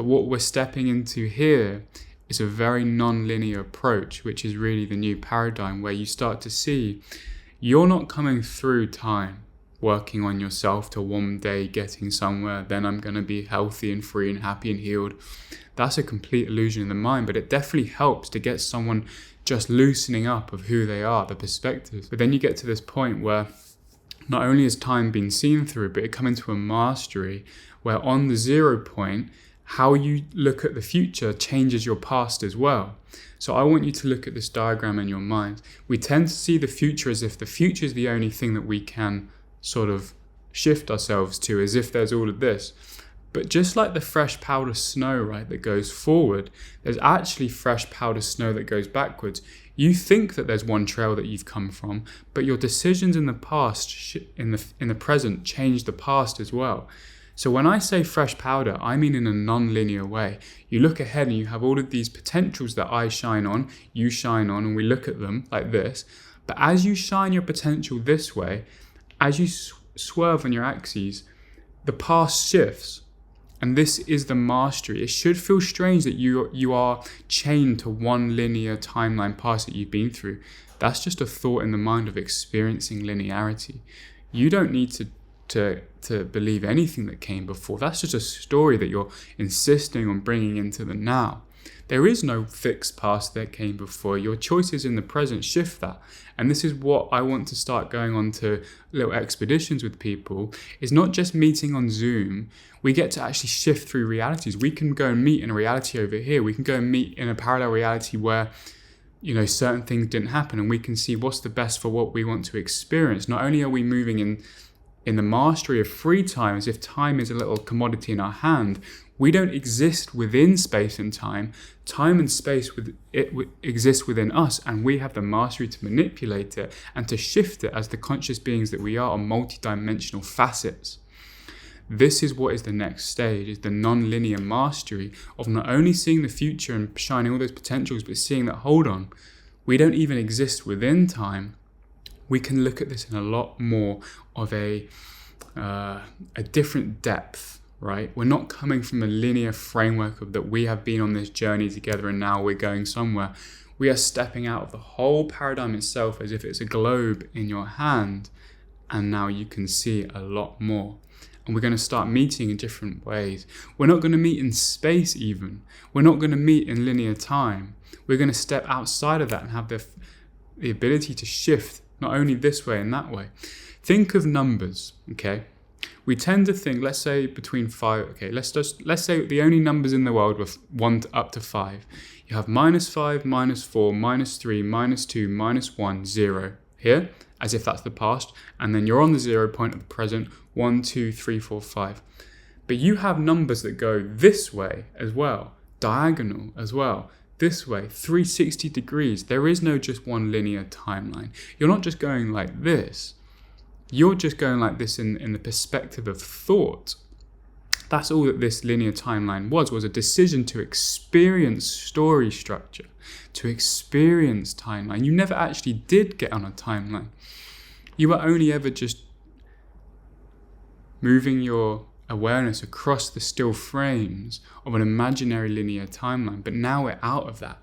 But what we're stepping into here is a very non-linear approach, which is really the new paradigm, where you start to see you're not coming through time working on yourself to one day getting somewhere, then I'm going to be healthy and free and happy and healed. That's a complete illusion in the mind, but it definitely helps to get someone just loosening up of who they are, the perspectives. But then you get to this point where not only has time been seen through, but it comes into a mastery where on the 0 point, how you look at the future changes your past as well. So I want you to look at this diagram in your mind. We tend to see the future as if the future is the only thing that we can sort of shift ourselves to, as if there's all of this. But just like the fresh powder snow, right, that goes forward, there's actually fresh powder snow that goes backwards. You think that there's one trail that you've come from, but your decisions in the past, in the present, change the past as well. So when I say fresh powder, I mean in a non-linear way. You look ahead and you have all of these potentials that I shine on, you shine on, and we look at them like this. But as you shine your potential this way, as you swerve on your axes, the past shifts. And this is the mastery. It should feel strange that you are chained to one linear timeline past that you've been through. That's just a thought in the mind of experiencing linearity. You don't need to believe anything that came before. That's just a story that you're insisting on bringing into the now. There is no fixed past that came before. Your choices in the present shift that. And this is what I want to start going on to little expeditions with people, is not just meeting on Zoom. We get to actually shift through realities. We can go and meet in a reality over here. We can go and meet in a parallel reality where, you know, certain things didn't happen, and we can see what's the best for what we want to experience. Not only are we moving in the mastery of free time, as if time is a little commodity in our hand, we don't exist within space and time. Time and space exist within us, and we have the mastery to manipulate it and to shift it as the conscious beings that we are on multidimensional facets. This is what is the next stage, is the non-linear mastery of not only seeing the future and shining all those potentials, but seeing that, hold on, we don't even exist within time. We can look at this in a lot more of a different depth, right? We're not coming from a linear framework of that we have been on this journey together and now we're going somewhere. We are stepping out of the whole paradigm itself as if it's a globe in your hand, and now you can see a lot more. And we're going to start meeting in different ways. We're not going to meet in space even. We're not going to meet in linear time. We're going to step outside of that and have the ability to shift not only this way and that way. Think of numbers, okay? We tend to think, let's say between 5, okay, let's say the only numbers in the world were 1 up to 5. You have -5, -4, -3, -2, -1, 0 here, as if that's the past, and then you're on the 0 point of the present, 1, 2, 3, 4, 5. But you have numbers that go this way as well, diagonal as well, this way, 360 degrees. There is no just one linear timeline. You're not just going like this. You're just going like this in the perspective of thought. That's all that this linear timeline was a decision to experience story structure, to experience timeline. You never actually did get on a timeline. You were only ever just moving your awareness across the still frames of an imaginary linear timeline, but now we're out of that.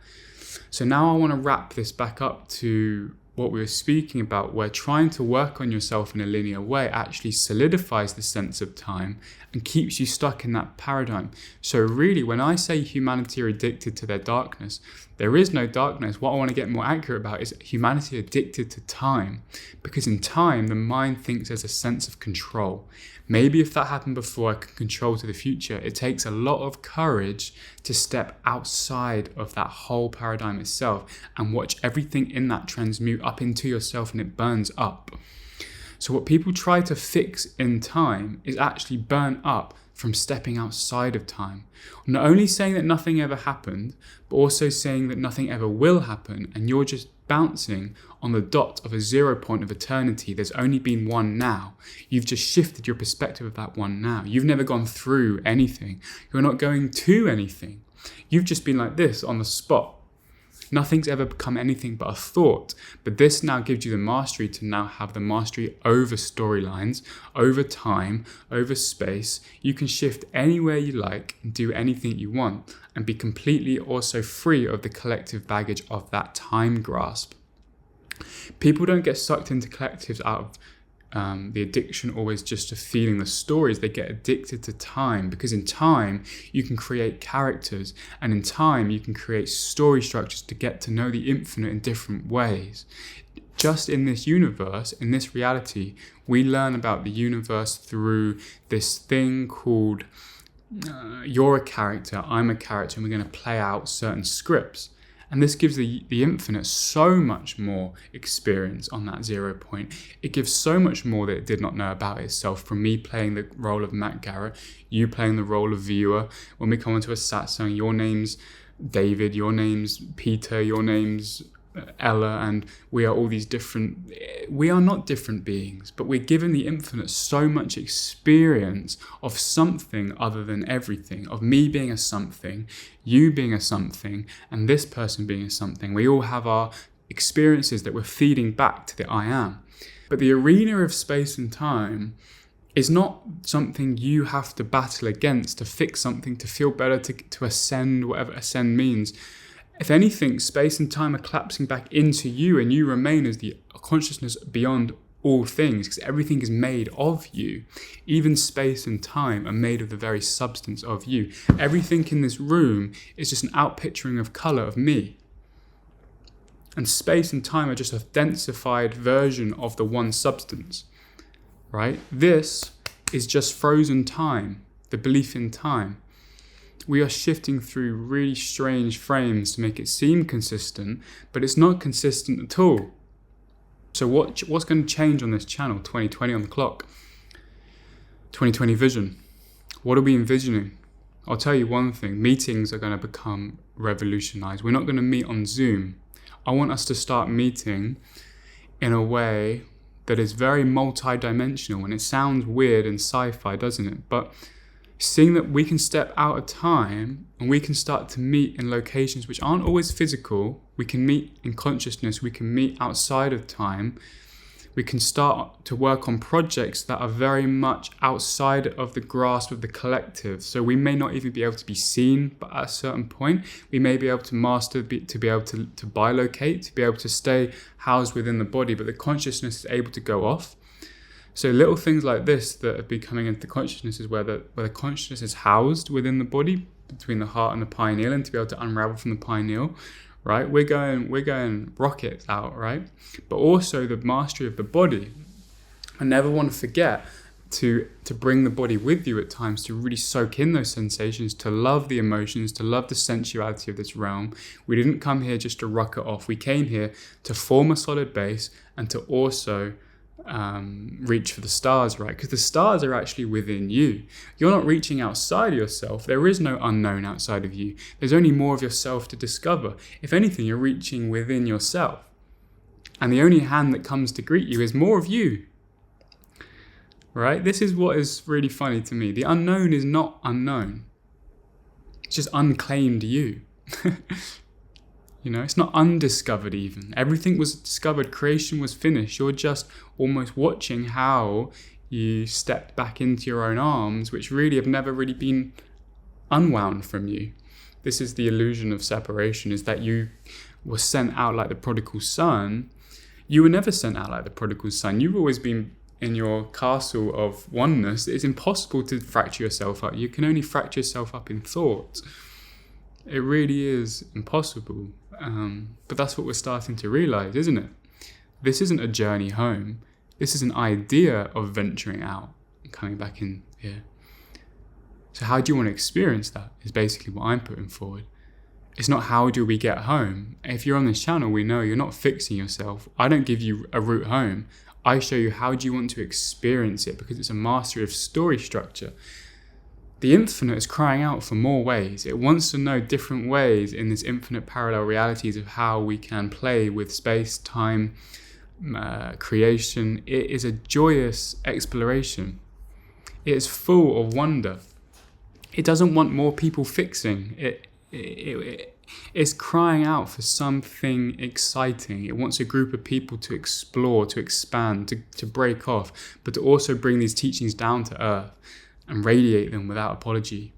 So now I want to wrap this back up to what we were speaking about, where trying to work on yourself in a linear way actually solidifies the sense of time and keeps you stuck in that paradigm. So really, when I say humanity are addicted to their darkness, there is no darkness. What I want to get more accurate about is humanity addicted to time, because in time, the mind thinks there's a sense of control. Maybe if that happened before, I could control to the future. It takes a lot of courage to step outside of that whole paradigm itself and watch everything in that transmute up into yourself, and it burns up. So what people try to fix in time is actually burn up from stepping outside of time. Not only saying that nothing ever happened, but also saying that nothing ever will happen, and you're just bouncing on the dot of a 0 point of eternity. There's only been one now. You've just shifted your perspective of that one now. You've never gone through anything. You're not going to anything. You've just been like this on the spot. Nothing's ever become anything but a thought. But this now gives you the mastery to now have the mastery over storylines, over time, over space. You can shift anywhere you like and do anything you want and be completely also free of the collective baggage of that time grasp. People don't get sucked into collectives out of the addiction always just to feeling the stories. They get addicted to time, because in time you can create characters, and in time you can create story structures to get to know the infinite in different ways. Just in this universe, in this reality, we learn about the universe through this thing called you're a character, I'm a character, and we're going to play out certain scripts. And this gives the infinite so much more experience on that 0 point. It gives so much more that it did not know about itself. From me playing the role of Matt Garrett, you playing the role of viewer. When we come into a satsang, your name's David, your name's Peter, your name's Ella, and we are all these different. We are not different beings, but we're given the infinite so much experience of something other than everything, of me being a something, you being a something, and this person being a something. We all have our experiences that we're feeding back to the I am. But the arena of space and time is not something you have to battle against to fix something, to feel better, to ascend, whatever ascend means. If anything, space and time are collapsing back into you, and you remain as the consciousness beyond all things, because everything is made of you. Even space and time are made of the very substance of you. Everything in this room is just an outpicturing of colour of me. And space and time are just a densified version of the one substance, right? This is just frozen time, the belief in time. We are shifting through really strange frames to make it seem consistent, but it's not consistent at all. So what's going to change on this channel? 2020 on the clock. 2020 vision. What are we envisioning? I'll tell you one thing. Meetings are going to become revolutionized. We're not going to meet on Zoom. I want us to start meeting in a way that is very multi-dimensional. And it sounds weird and sci-fi, doesn't it? But seeing that we can step out of time and we can start to meet in locations which aren't always physical. We can meet in consciousness. We can meet outside of time. We can start to work on projects that are very much outside of the grasp of the collective. So we may not even be able to be seen, but at a certain point, we may be able to master, to be able to bilocate, to be able to stay housed within the body, but the consciousness is able to go off. So little things like this that are becoming into consciousness is where the consciousness is housed within the body, between the heart and the pineal, and to be able to unravel from the pineal, right? We're going rockets out, right? But also the mastery of the body. I never want to forget to bring the body with you at times, to really soak in those sensations, to love the emotions, to love the sensuality of this realm. We didn't come here just to rock it off. We came here to form a solid base and to also reach for the stars, right? Because the stars are actually within you. You're not reaching outside of yourself. There is no unknown outside of you. There's only more of yourself to discover. If anything, you're reaching within yourself. And the only hand that comes to greet you is more of you, right? This is what is really funny to me. The unknown is not unknown. It's just unclaimed you. You know, it's not undiscovered even. Everything was discovered. Creation was finished. You're just almost watching how you stepped back into your own arms, which really have never really been unwound from you. This is the illusion of separation, is that you were sent out like the prodigal son. You were never sent out like the prodigal son. You've always been in your castle of oneness. It's impossible to fracture yourself up. You can only fracture yourself up in thought. It really is impossible. But that's what we're starting to realize, isn't it? This isn't a journey home. This is an idea of venturing out and coming back in here. So how do you want to experience that is basically what I'm putting forward. It's not how do we get home. If you're on this channel, we know you're not fixing yourself. I don't give you a route home. I show you how do you want to experience it, because it's a mastery of story structure. The infinite is crying out for more ways. It wants to know different ways in this infinite parallel realities of how we can play with space, time, creation. It is a joyous exploration. It is full of wonder. It doesn't want more people fixing. It's crying out for something exciting. It wants a group of people to explore, to expand, to break off, but to also bring these teachings down to earth and radiate them without apology.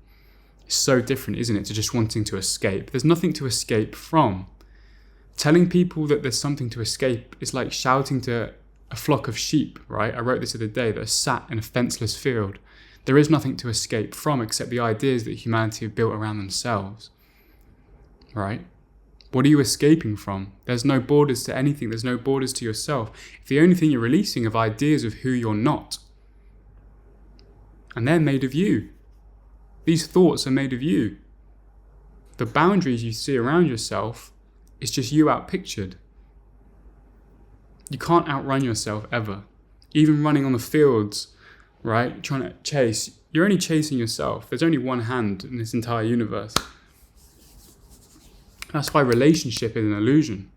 It's so different, isn't it, to just wanting to escape. There's nothing to escape from. Telling people that there's something to escape is like shouting to a flock of sheep, right? I wrote this the other day, that are sat in a fenceless field. There is nothing to escape from except the ideas that humanity have built around themselves, right? What are you escaping from? There's no borders to anything. There's no borders to yourself. If the only thing you're releasing are ideas of who you're not, and they're made of you. These thoughts are made of you. The boundaries you see around yourself is just you outpictured. You can't outrun yourself ever. Even running on the fields, right? Trying to chase. You're only chasing yourself. There's only one hand in this entire universe. That's why relationship is an illusion.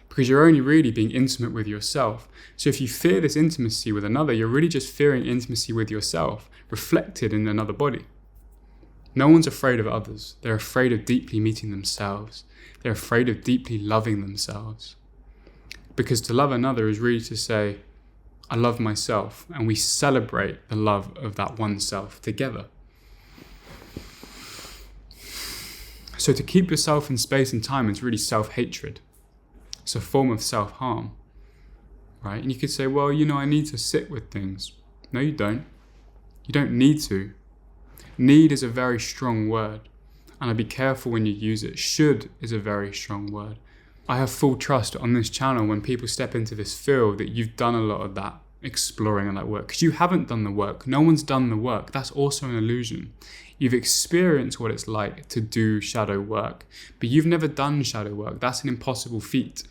Because you're only really being intimate with yourself. So if you fear this intimacy with another, you're really just fearing intimacy with yourself, reflected in another body. No one's afraid of others. They're afraid of deeply meeting themselves. They're afraid of deeply loving themselves. Because to love another is really to say, I love myself, and we celebrate the love of that one self together. So to keep yourself in space and time is really self-hatred. It's a form of self-harm, right? And you could say, well, I need to sit with things. No, you don't. You don't need to. Need is a very strong word, and I'd be careful when you use it. Should is a very strong word. I have full trust on this channel when people step into this field that you've done a lot of that exploring and that work, because you haven't done the work. No one's done the work. That's also an illusion. You've experienced what it's like to do shadow work, but you've never done shadow work. That's an impossible feat.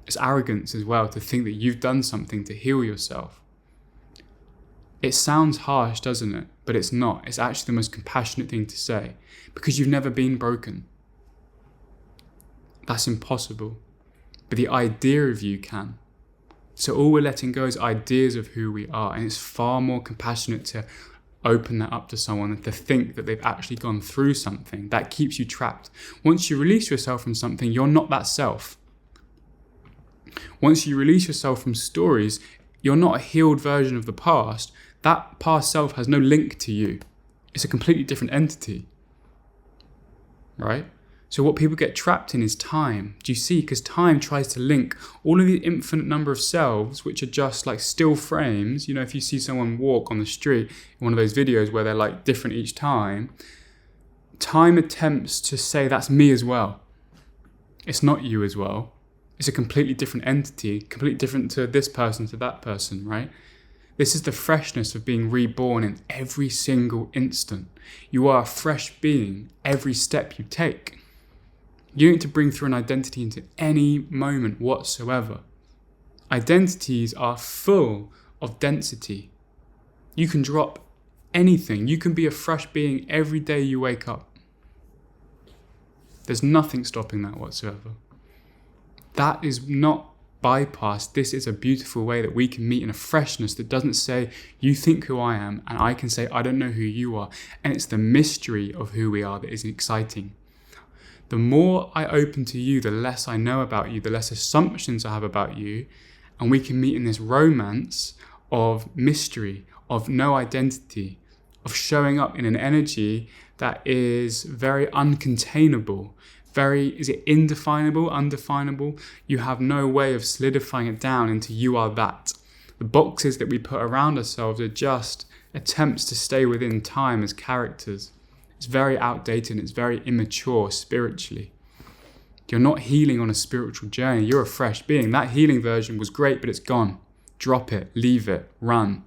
It's arrogance as well to think that you've done something to heal yourself. It sounds harsh, doesn't it? But it's not. It's actually the most compassionate thing to say, because you've never been broken. That's impossible. But the idea of you can. So all we're letting go is ideas of who we are, and it's far more compassionate to open that up to someone and to think that they've actually gone through something. That keeps you trapped. Once you release yourself from something, you're not that self. Once you release yourself from stories, you're not a healed version of the past. That past self has no link to you. It's a completely different entity, right? So what people get trapped in is time. Do you see? Because time tries to link all of the infinite number of selves, which are just like still frames. If you see someone walk on the street, in one of those videos where they're like different each time, time attempts to say that's me as well. It's not you as well. It's a completely different entity, completely different to this person, to that person, right? This is the freshness of being reborn in every single instant. You are a fresh being every step you take. You don't need to bring through an identity into any moment whatsoever. Identities are full of density. You can drop anything. You can be a fresh being every day you wake up. There's nothing stopping that whatsoever. That is not bypassed. This is a beautiful way that we can meet in a freshness that doesn't say, you think who I am, and I can say, I don't know who you are. And it's the mystery of who we are that is exciting. The more I open to you, the less I know about you, the less assumptions I have about you, and we can meet in this romance of mystery, of no identity, of showing up in an energy that is very uncontainable, is it indefinable, undefinable? You have no way of solidifying it down into you are that. The boxes that we put around ourselves are just attempts to stay within time as characters. It's very outdated and it's very immature spiritually. You're not healing on a spiritual journey. You're a fresh being. That healing version was great, but it's gone. Drop it, leave it, run.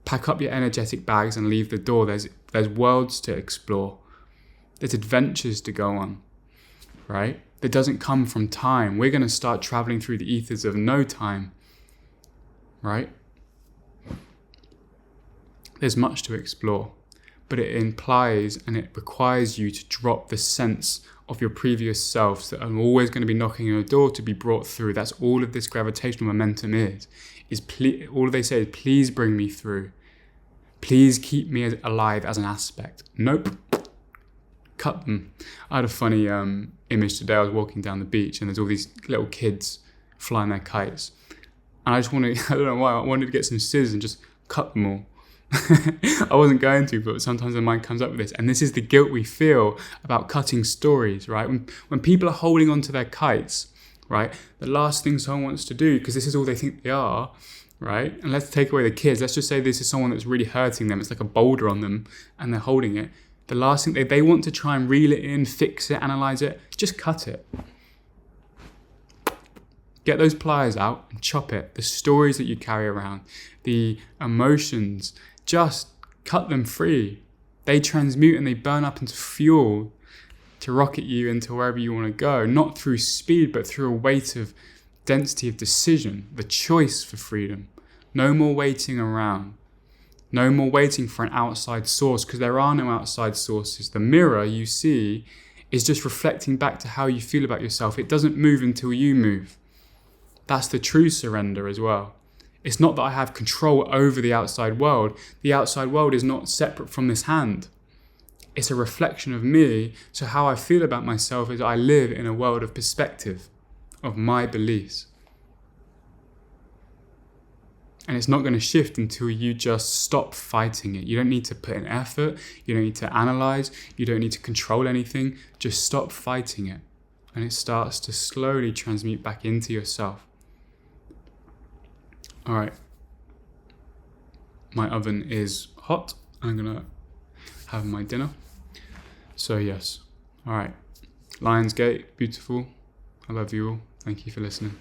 Pack up your energetic bags and leave the door. There's worlds to explore. There's adventures to go on, right? That doesn't come from time. We're going to start traveling through the ethers of no time, right? There's much to explore. But it implies and it requires you to drop the sense of your previous selves that are always going to be knocking on your door to be brought through. That's all of this gravitational momentum is all they say is, please bring me through. Please keep me alive as an aspect. Nope. cut them. I had a funny image today. I was walking down the beach and there's all these little kids flying their kites. And I just wanted, I don't know why, I wanted to get some scissors and just cut them all. I wasn't going to, but sometimes the mind comes up with this. And this is the guilt we feel about cutting stories, right? When people are holding on to their kites, right? The last thing someone wants to do, because this is all they think they are, right? And let's take away the kids. Let's just say this is someone that's really hurting them. It's like a boulder on them and they're holding it. The last thing they want to try and reel it in, fix it, analyze it, just cut it. Get those pliers out and chop it. The stories that you carry around, the emotions, just cut them free. They transmute and they burn up into fuel to rocket you into wherever you want to go, not through speed, but through a weight of density of decision, the choice for freedom. No more waiting around. No more waiting for an outside source, because there are no outside sources. The mirror you see is just reflecting back to how you feel about yourself. It doesn't move until you move. That's the true surrender as well. It's not that I have control over the outside world. The outside world is not separate from this hand. It's a reflection of me. So how I feel about myself is I live in a world of perspective, of my beliefs. And it's not going to shift until you just stop fighting it. You don't need to put in effort. You don't need to analyze. You don't need to control anything. Just stop fighting it. And it starts to slowly transmute back into yourself. All right. My oven is hot. I'm going to have my dinner. So yes. All right. Lionsgate, beautiful. I love you all. Thank you for listening.